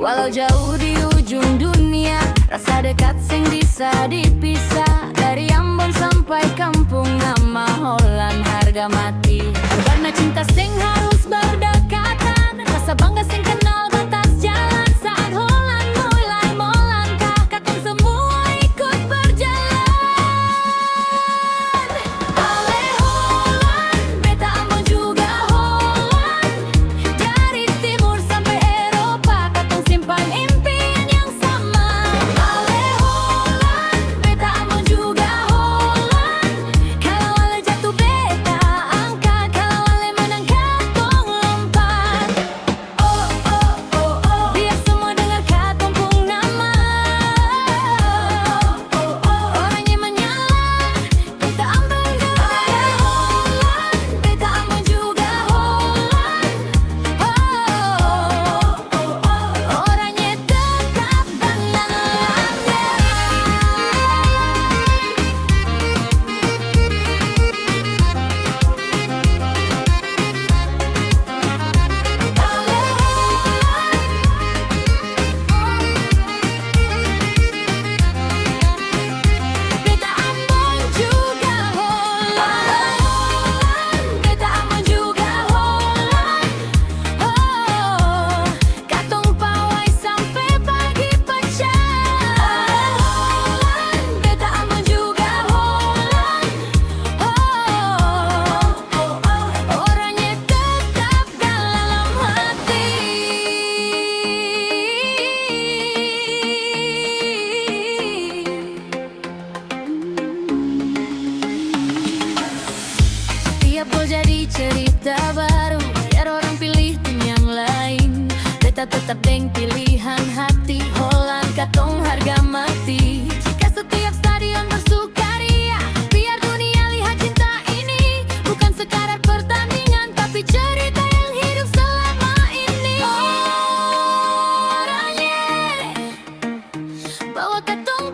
Walau jauh di ujung dunia, rasa dekat sing bisa dipisah. Dari Ambon sampai kampung nama Holland harga mati. Karena cinta sing harus berdekatan, rasa bangga sing kenal batas jalan. Saat Holland mulai melangkah, katong semua ikut berjalan. Ale Holland, beta Ambon juga Holland. Dari timur sampai Eropa, katong simpan impian yang sama. Ale Holland, beta Ambon juga Holland. Kalau ale jatuh beta angkat, kalau ale menang katong lompat. Oh oh oh oh, biar semua dengar katong pung nama. Oh oh oh, orangnya menyala, beta Ambon juga Holland. Beta Ambon juga Holland. Oh oh oh, orangnya tetap Beta Ambon juga Holland. Beta Ambon juga Holland. Oh, katong pawai sampai pagi pecah. Holland, beta Ambon juga Holland. Oh, orangnya tetap dalam hati. Setiap gol jadi cerita baru, biar orang pilih tim yang lain. Beta tetap deng pilihan hati, Holland katong harga mati. Jika setiap stadion bersukaria, biar dunia lihat cinta ini bukan sekadar pertandingan, tapi cerita yang hidup selama ini. Orangnya bawa katong